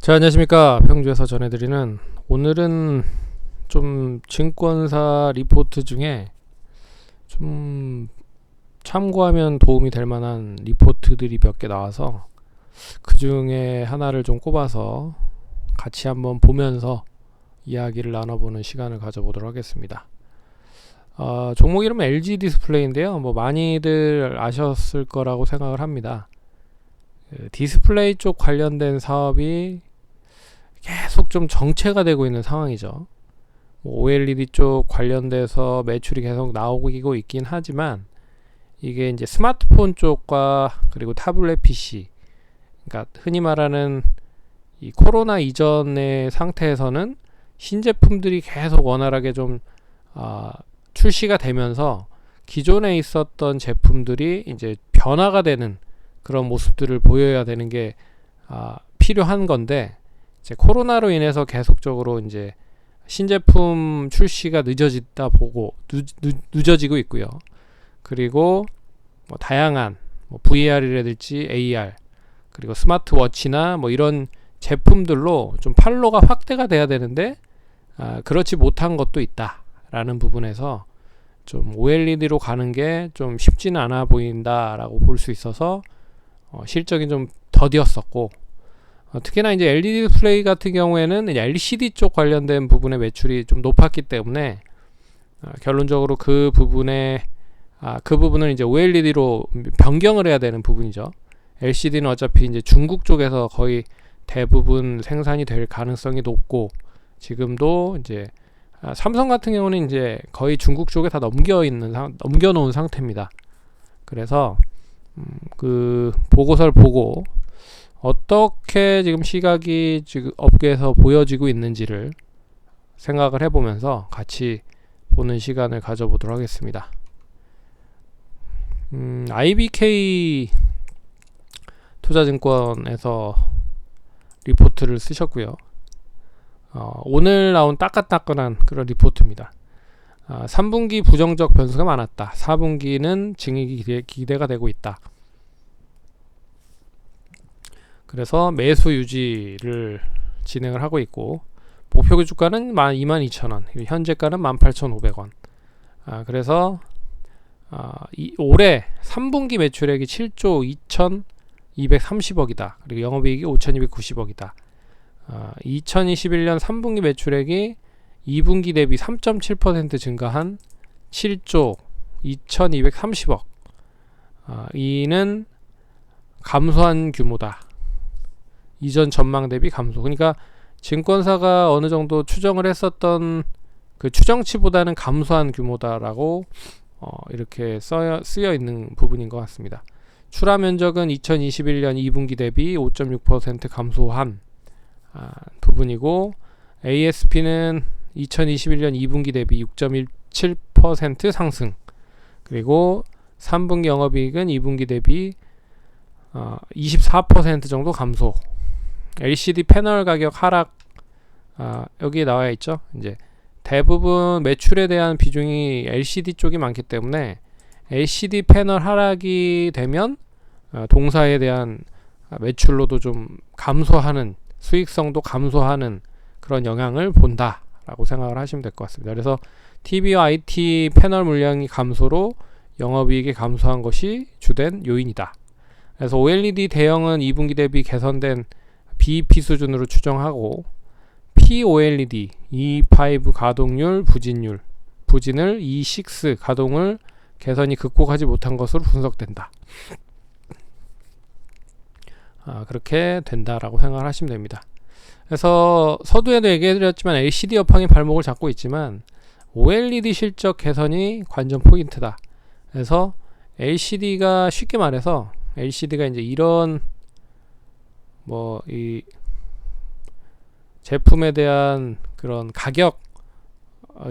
자, 안녕하십니까. 평주에서 전해드리는, 오늘은 좀 증권사 리포트 중에 좀 참고하면 도움이 될 만한 리포트들이 몇 개 나와서 그 중에 하나를 좀 꼽아서 같이 한번 보면서 이야기를 나눠보는 시간을 가져보도록 하겠습니다. 종목 이름은 LG 디스플레이인데요. 많이들 아셨을 거라고 생각을 합니다. 디스플레이 쪽 관련된 사업이 계속 좀 정체가 되고 있는 상황이죠. OLED 쪽 관련돼서 매출이 계속 나오고 있긴 하지만 이게 이제 스마트폰 쪽과 그리고 타블렛 PC, 그러니까 흔히 말하는 이 코로나 이전의 상태에서는 신제품들이 계속 원활하게 좀 출시가 되면서 기존에 있었던 제품들이 이제 변화가 되는 그런 모습들을 보여야 되는 게 필요한 건데, 이제 코로나로 인해서 계속적으로 이제 신제품 출시가 늦어지고 있고요. 그리고 다양한 VR이라든지 AR, 그리고 스마트워치나 이런 제품들로 좀 판로가 확대가 돼야 되는데 그렇지 못한 것도 있다라는 부분에서 좀 OLED로 가는 게 좀 쉽지는 않아 보인다라고 볼 수 있어서 실적이 좀 더디었었고, 특히나 이제 LED 디스플레이 같은 경우에는 LCD 쪽 관련된 부분의 매출이 좀 높았기 때문에 결론적으로 그 부분을 이제 OLED로 변경을 해야 되는 부분이죠. LCD는 어차피 이제 중국 쪽에서 거의 대부분 생산이 될 가능성이 높고, 지금도 이제 삼성 같은 경우는 이제 거의 중국 쪽에 다 넘겨놓은 상태입니다. 그래서 그 보고서를 보고 어떻게 지금 시각이 지금 업계에서 보여지고 있는지를 생각을 해보면서 같이 보는 시간을 가져보도록 하겠습니다. IBK 투자증권에서 리포트를 쓰셨고요. 오늘 나온 따끈따끈한 그런 리포트입니다. 3분기 부정적 변수가 많았다. 4분기는 증액이 기대가 되고 있다. 그래서 매수 유지를 진행을 하고 있고, 목표 주가는 22,000원, 현재가는 18,500원. 그래서 올해 3분기 매출액이 7조 2,230억이다. 그리고 영업이익이 5,290억이다. 2021년 3분기 매출액이 2분기 대비 3.7% 증가한 7조 2,230억. 이는 감소한 규모다. 이전 전망 대비 감소. 그러니까 증권사가 어느 정도 추정을 했었던 그 추정치보다는 감소한 규모다라고 이렇게 쓰여 있는 부분인 것 같습니다. 출하 면적은 2021년 2분기 대비 5.6% 감소한 부분이고, ASP는 2021년 2분기 대비 6.17% 상승, 그리고 3분기 영업이익은 2분기 대비 24% 정도 감소. LCD 패널 가격 하락, 여기에 나와 있죠. 이제 대부분 매출에 대한 비중이 LCD 쪽이 많기 때문에 LCD 패널 하락이 되면 동사에 대한 매출로도 좀 감소하는, 수익성도 감소하는 그런 영향을 본다라고 생각을 하시면 될 것 같습니다. 그래서 TV와 IT 패널 물량이 감소로 영업이익이 감소한 것이 주된 요인이다. 그래서 OLED 대형은 2분기 대비 개선된 BEP 수준으로 추정하고, POLED E5 가동률 부진을 E6 가동을 개선이 극복하지 못한 것으로 분석된다. 그렇게 된다라고 생각을 하시면 됩니다. 그래서 서두에도 얘기해드렸지만 LCD 업황이 발목을 잡고 있지만 OLED 실적 개선이 관전 포인트다. 그래서 LCD가 쉽게 말해서 LCD가 이제 이런 이 제품에 대한 그런 가격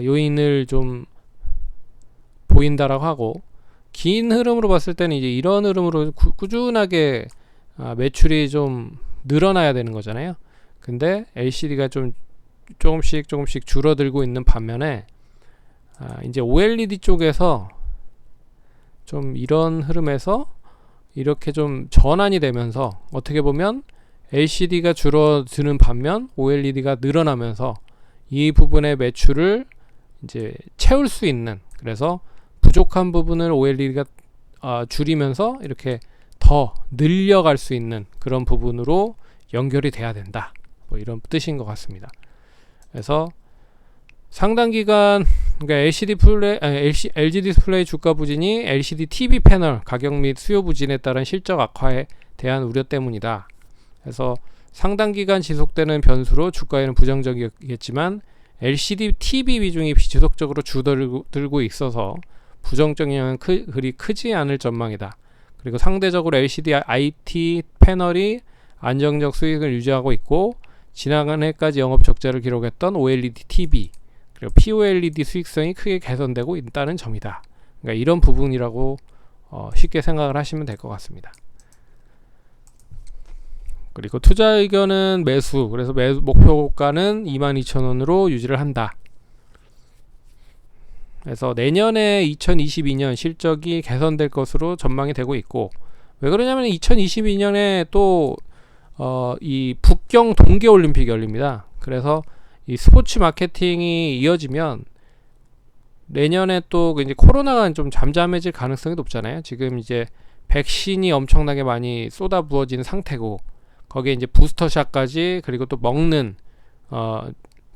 요인을 좀 보인다라고 하고, 긴 흐름으로 봤을 때는 이제 이런 흐름으로 꾸준하게 매출이 좀 늘어나야 되는 거잖아요. 근데 LCD가 좀 조금씩 줄어들고 있는 반면에 이제 OLED 쪽에서 좀 이런 흐름에서 이렇게 좀 전환이 되면서 어떻게 보면 LCD가 줄어드는 반면 OLED가 늘어나면서 이 부분의 매출을 이제 채울 수 있는, 그래서 부족한 부분을 OLED가 줄이면서 이렇게 더 늘려갈 수 있는 그런 부분으로 연결이 돼야 된다, 뭐 이런 뜻인 것 같습니다. 그래서 상당 기간, 그러니까 LG 디스플레이 주가 부진이 LCD TV 패널 가격 및 수요 부진에 따른 실적 악화에 대한 우려 때문이다. 그래서 상당 기간 지속되는 변수로 주가에는 부정적이겠지만 LCD TV 비중이 지속적으로 줄어들고 있어서 부정적 영향은 그리 크지 않을 전망이다. 그리고 상대적으로 LCD IT 패널이 안정적 수익을 유지하고 있고 지난해까지 영업 적자를 기록했던 OLED TV 그리고 POLED 수익성이 크게 개선되고 있다는 점이다. 그러니까 이런 부분이라고 쉽게 생각을 하시면 될 것 같습니다. 그리고 투자 의견은 매수, 그래서 목표가는 22,000원으로 유지를 한다. 그래서 내년에 2022년 실적이 개선될 것으로 전망이 되고 있고, 왜 그러냐면 2022년에 또 이 북경 동계올림픽이 열립니다. 그래서 이 스포츠 마케팅이 이어지면 내년에 또 이제 코로나가 좀 잠잠해질 가능성이 높잖아요. 지금 이제 백신이 엄청나게 많이 쏟아부어진 상태고, 거기에 이제 부스터샷까지, 그리고 또 먹는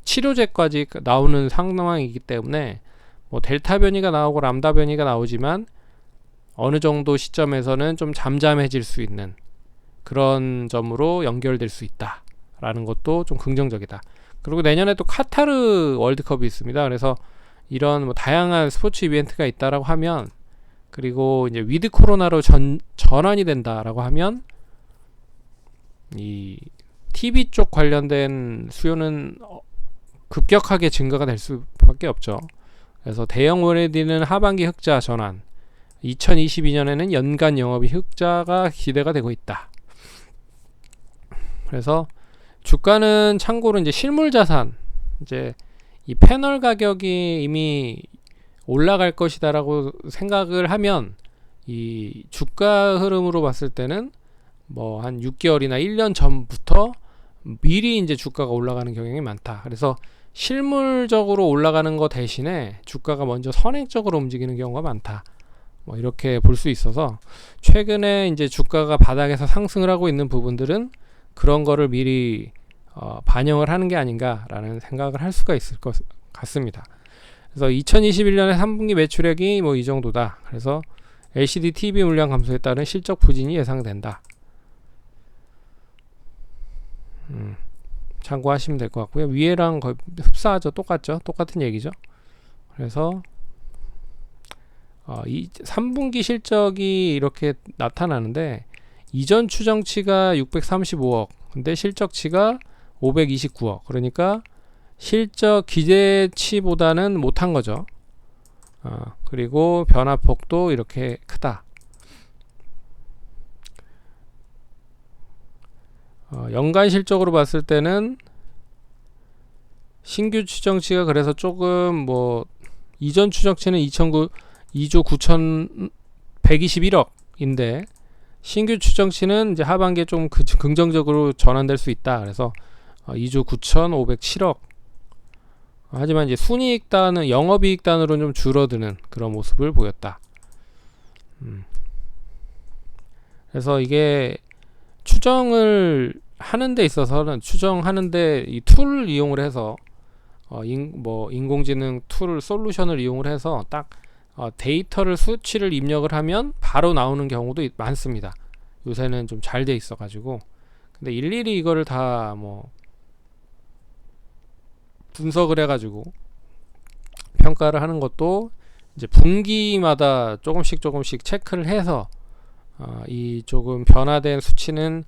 치료제까지 나오는 상황이기 때문에 뭐 델타 변이가 나오고 람다 변이가 나오지만 어느 정도 시점에서는 좀 잠잠해질 수 있는 그런 점으로 연결될 수 있다라는 것도 좀 긍정적이다. 그리고 내년에 또 카타르 월드컵이 있습니다. 그래서 이런 뭐 다양한 스포츠 이벤트가 있다라고 하면, 그리고 이제 위드 코로나로 전환이 된다라고 하면 이 TV 쪽 관련된 수요는 급격하게 증가가 될 수밖에 없죠. 그래서 대형 OLED는 하반기 흑자 전환, 2022년에는 연간 영업이 흑자가 기대가 되고 있다. 그래서 주가는 참고로 이제 실물 자산, 이제 이 패널 가격이 이미 올라갈 것이다라고 생각을 하면 이 주가 흐름으로 봤을 때는 뭐 한 6개월이나 1년 전부터 미리 이제 주가가 올라가는 경향이 많다. 그래서 실물적으로 올라가는 거 대신에 주가가 먼저 선행적으로 움직이는 경우가 많다. 뭐 이렇게 볼 수 있어서 최근에 이제 주가가 바닥에서 상승을 하고 있는 부분들은 그런 거를 미리 반영을 하는 게 아닌가라는 생각을 할 수가 있을 것 같습니다. 그래서 2021년에 3분기 매출액이 뭐 이 정도다. 그래서 LCD TV 물량 감소에 따른 실적 부진이 예상된다. 참고하시면 될 것 같고요. 위에랑 거의 흡사하죠. 똑같은 얘기죠. 그래서 이 3분기 실적이 이렇게 나타나는데 이전 추정치가 635억, 근데 실적치가 529억. 그러니까 실적 기대치보다는 못한 거죠. 그리고 변화폭도 이렇게 크다. 연간 실적으로 봤을 때는 신규 추정치가 그래서 조금 뭐 이전 추정치는 2조 9,121억인데 신규 추정치는 이제 하반기에 좀 긍정적으로 전환될 수 있다. 그래서 2조 9,507억. 하지만 이제 순이익단은 영업이익단으로는 좀 줄어드는 그런 모습을 보였다. 그래서 이게 추정을 하는 데 있어서는 추정하는데 이 툴을 이용을 해서 인공지능 툴 솔루션을 이용을 해서 딱 데이터를 수치를 입력을 하면 바로 나오는 경우도 많습니다. 요새는 좀 잘 돼 있어 가지고. 근데 일일이 이거를 다 뭐 분석을 해 가지고 평가를 하는 것도 이제 분기마다 조금씩 체크를 해서 이 조금 변화된 수치는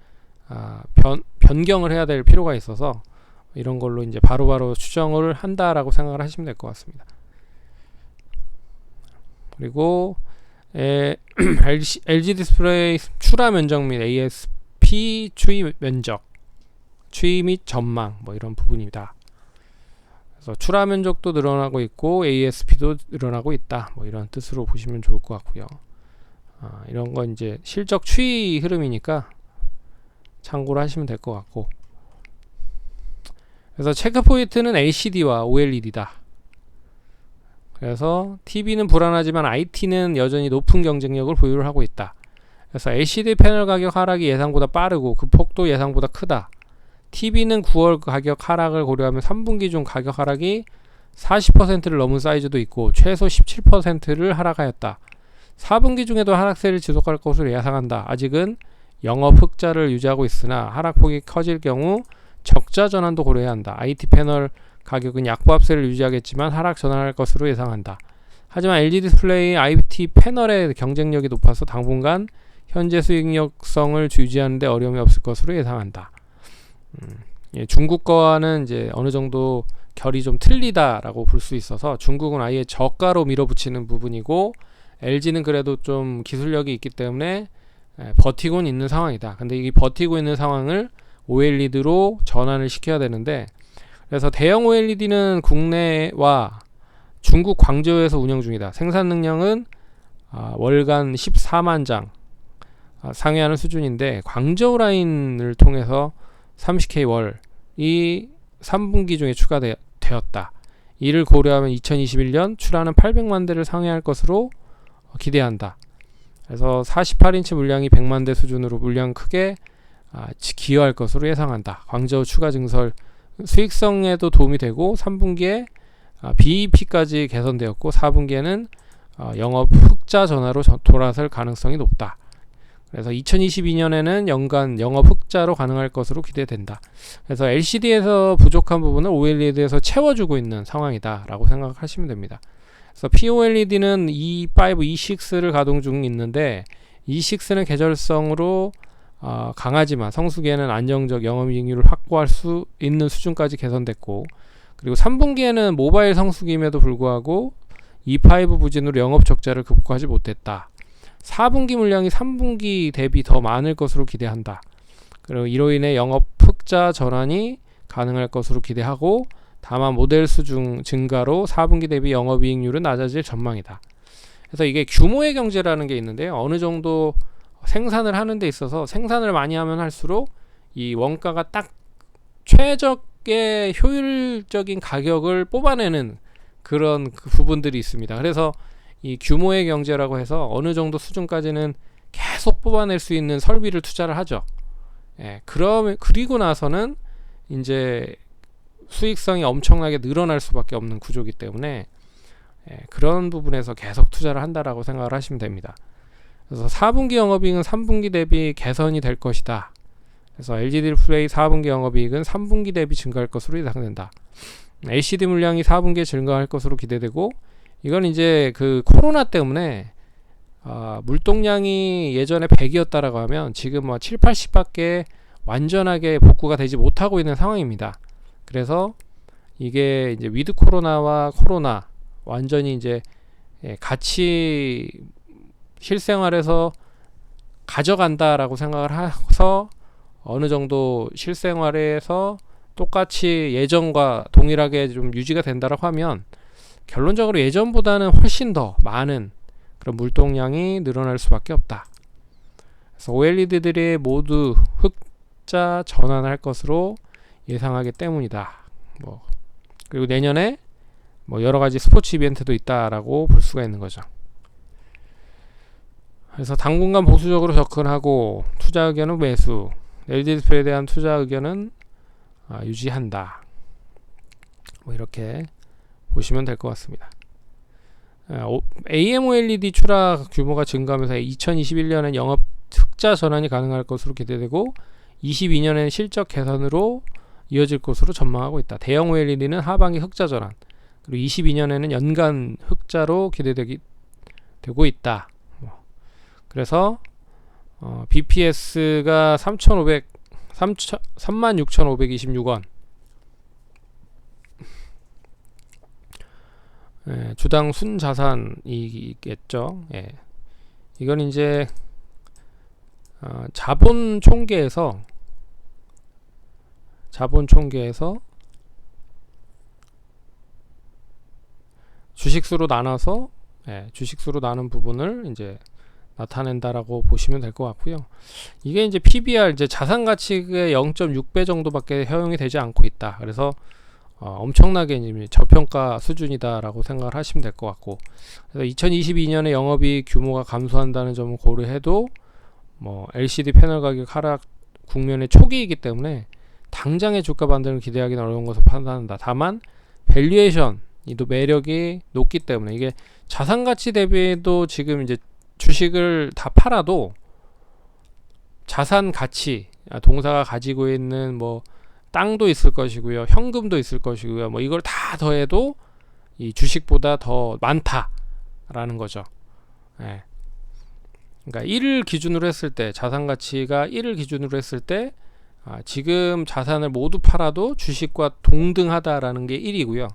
변경을 해야 될 필요가 있어서 이런 걸로 이제 바로바로 추정을 한다라고 생각을 하시면 될 것 같습니다. 그리고 LG 디스플레이 출하 면적 및 ASP 추이 면적, 추이 및 전망 뭐 이런 부분이다. 그래서 출하 면적도 늘어나고 있고 ASP도 늘어나고 있다. 뭐 이런 뜻으로 보시면 좋을 것 같고요. 이런 건 이제 실적 추이 흐름이니까 참고를 하시면 될 것 같고, 그래서 체크 포인트는 LCD와 OLED다. 그래서 TV는 불안하지만 IT는 여전히 높은 경쟁력을 보유를 하고 있다. 그래서 LCD 패널 가격 하락이 예상보다 빠르고 그 폭도 예상보다 크다. TV는 9월 가격 하락을 고려하면 3분기 중 가격 하락이 40%를 넘은 사이즈도 있고 최소 17%를 하락하였다. 4분기 중에도 하락세를 지속할 것으로 예상한다. 아직은 영업 흑자를 유지하고 있으나 하락폭이 커질 경우 적자 전환도 고려해야 한다. IT 패널 가격은 약보합세를 유지하겠지만 하락 전환할 것으로 예상한다. 하지만 LG 디스플레이 IT 패널의 경쟁력이 높아서 당분간 현재 수익력성을 유지하는 데 어려움이 없을 것으로 예상한다. 예, 중국 거와는 이제 어느 정도 결이 좀 틀리다라고 볼 수 있어서 중국은 아예 저가로 밀어붙이는 부분이고 LG는 그래도 좀 기술력이 있기 때문에 버티고는 있는 상황이다. 근데 이 버티고 있는 상황을 OLED로 전환을 시켜야 되는데, 그래서 대형 OLED는 국내와 중국 광저우에서 운영 중이다. 생산 능력은 월간 14만 장 상회하는 수준인데 광저우 라인을 통해서 30K 월이 3분기 중에 추가되었다. 이를 고려하면 2021년 출하는 800만 대를 상회할 것으로 기대한다. 그래서 48인치 물량이 100만 대 수준으로 물량 크게 기여할 것으로 예상한다. 광저우 추가 증설 수익성에도 도움이 되고 3분기에 BEP까지 개선되었고 4분기에는 영업 흑자 전화로 돌아설 가능성이 높다. 그래서 2022년에는 연간 영업 흑자로 가능할 것으로 기대된다. 그래서 LCD에서 부족한 부분을 OLED에서 채워주고 있는 상황이다 라고 생각하시면 됩니다. 그래서 POLED는 E5, E6를 가동 중 있는데 E6는 계절성으로 강하지만 성수기에는 안정적 영업이익률을 확보할 수 있는 수준까지 개선됐고, 그리고 3분기에는 모바일 성수기임에도 불구하고 E5 부진으로 영업 적자를 극복하지 못했다. 4분기 물량이 3분기 대비 더 많을 것으로 기대한다. 그리고 이로 인해 영업 흑자 전환이 가능할 것으로 기대하고, 다만 모델 수 증가로 4분기 대비 영업이익률은 낮아질 전망이다. 그래서 이게 규모의 경제라는 게 있는데요. 어느 정도 생산을 하는 데 있어서 생산을 많이 하면 할수록 이 원가가 딱 최적의 효율적인 가격을 뽑아내는 그런 부분들이 있습니다. 그래서 이 규모의 경제라고 해서 어느 정도 수준까지는 계속 뽑아낼 수 있는 설비를 투자를 하죠. 그리고 나서는 이제 수익성이 엄청나게 늘어날 수밖에 없는 구조이기 때문에 그런 부분에서 계속 투자를 한다라고 생각을 하시면 됩니다. 그래서 4분기 영업이익은 3분기 대비 개선이 될 것이다. 그래서 LG 디스플레이 4분기 영업이익은 3분기 대비 증가할 것으로 예상된다. LCD 물량이 4분기에 증가할 것으로 기대되고, 이건 이제 그 코로나 때문에 물동량이 예전에 100이었다라고 하면 지금 뭐 7, 80밖에 완전하게 복구가 되지 못하고 있는 상황입니다. 그래서 이게 이제 위드 코로나와 코로나 완전히 이제 같이 실생활에서 가져간다라고 생각을 해서 어느 정도 실생활에서 똑같이 예전과 동일하게 좀 유지가 된다라고 하면 결론적으로 예전보다는 훨씬 더 많은 그런 물동량이 늘어날 수밖에 없다. 그래서 OLED들이 모두 흑자 전환할 것으로 예상하기 때문이다. 그리고 내년에 여러 가지 스포츠 이벤트도 있다라고 볼 수가 있는 거죠. 그래서 당분간 보수적으로 접근하고 투자 의견은 매수, LG 디스플레이에 대한 투자 의견은 유지한다. 이렇게 보시면 될 것 같습니다. AMOLED 출하 규모가 증가하면서 2021년엔 영업 흑자 전환이 가능할 것으로 기대되고 22년에는 실적 개선으로 이어질 것으로 전망하고 있다. 대형 OLED는 하반기 흑자 전환, 그리고 22년에는 연간 흑자로 기대되고 있다. 그래서 BPS가 36,526원, 주당 순자산이겠죠. 이건 이제 자본 총계에서 주식수로 나눠서 주식수로 나눈 부분을 이제 나타낸다라고 보시면 될 것 같고요. 이게 이제 PBR 이제 자산 가치의 0.6배 정도밖에 허용이 되지 않고 있다. 그래서 엄청나게 이제 저평가 수준이다라고 생각을 하시면 될 것 같고, 그래서 2022년에 영업이익 규모가 감소한다는 점을 고려해도 뭐 LCD 패널 가격 하락 국면의 초기이기 때문에 당장의 주가 반등을 기대하기는 어려운 것으로 판단한다. 다만 밸류에이션이도 매력이 높기 때문에, 이게 자산 가치 대비도 지금 이제 주식을 다 팔아도 자산 가치, 동사가 가지고 있는 뭐 땅도 있을 것이고요, 현금도 있을 것이고요, 뭐 이걸 다 더해도 이 주식보다 더 많다라는 거죠. 예. 그러니까 1을 기준으로 했을 때, 자산 가치가 1을 기준으로 했을 때 지금 자산을 모두 팔아도 주식과 동등하다라는 게 1이고요.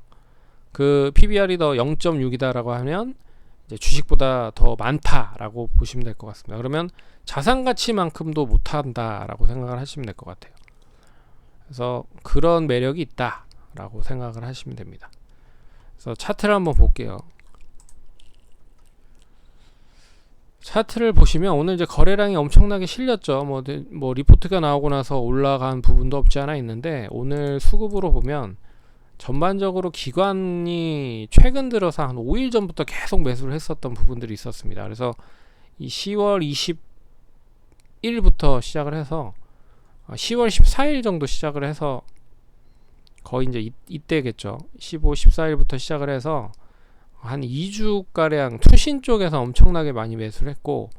그 PBR이 더 0.6이다라고 하면 이제 주식보다 더 많다라고 보시면 될 것 같습니다. 그러면 자산 가치만큼도 못한다라고 생각을 하시면 될 것 같아요. 그래서 그런 매력이 있다라고 생각을 하시면 됩니다. 그래서 차트를 한번 볼게요. 차트를 보시면 오늘 이제 거래량이 엄청나게 실렸죠. 뭐 리포트가 나오고 나서 올라간 부분도 없지 않아 있는데, 오늘 수급으로 보면 전반적으로 기관이 최근 들어서 한 5일 전부터 계속 매수를 했었던 부분들이 있었습니다. 그래서 이 10월 20일부터 시작을 해서 10월 14일 정도 시작을 해서 거의 이제 이때겠죠. 15, 14일부터 시작을 해서 한 2주가량 투신 쪽에서 엄청나게 많이 매수를 했고,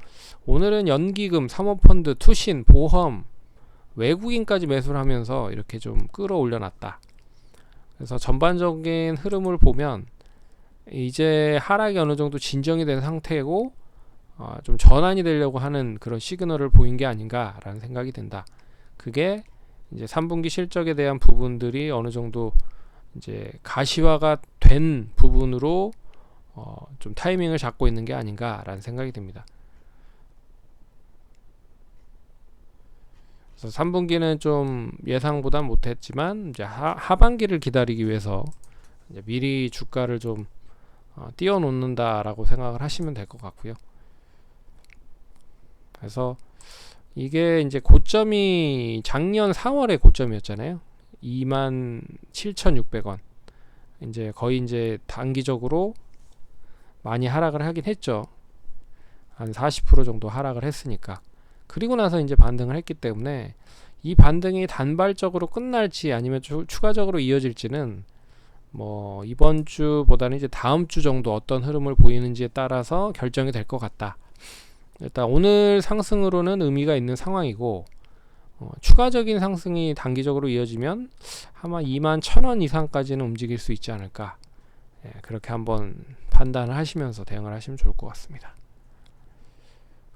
오늘은 연기금, 사모펀드, 투신, 보험, 외국인까지 매수를 하면서 이렇게 좀 끌어올려 놨다. 그래서 전반적인 흐름을 보면 이제 하락이 어느 정도 진정이 된 상태고, 좀 전환이 되려고 하는 그런 시그널을 보인 게 아닌가라는 생각이 든다. 그게 이제 3분기 실적에 대한 부분들이 어느 정도 이제 가시화가 된 부분으로 좀 타이밍을 잡고 있는 게 아닌가라는 생각이 듭니다. 그래서 3분기는 좀 예상보다 못했지만 이제 하반기를 기다리기 위해서 이제 미리 주가를 좀 띄워놓는다라고 생각을 하시면 될 것 같고요. 그래서 이게 이제 고점이 작년 4월에 고점이었잖아요. 27,600원. 이제 거의 이제 단기적으로 많이 하락을 하긴 했죠. 한 40% 정도 하락을 했으니까. 그리고 나서 이제 반등을 했기 때문에 이 반등이 단발적으로 끝날지 아니면 추가적으로 이어질지는 뭐 이번 주보다는 이제 다음 주 정도 어떤 흐름을 보이는지에 따라서 결정이 될 것 같다. 일단 오늘 상승으로는 의미가 있는 상황이고, 추가적인 상승이 단기적으로 이어지면 아마 21,000원 이상까지는 움직일 수 있지 않을까. 그렇게 한번 판단을 하시면서 대응을 하시면 좋을 것 같습니다.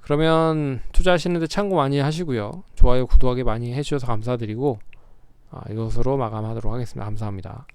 그러면 투자하시는데 참고 많이 하시고요. 좋아요, 구독하기 많이 해주셔서 감사드리고, 이것으로 마감하도록 하겠습니다. 감사합니다.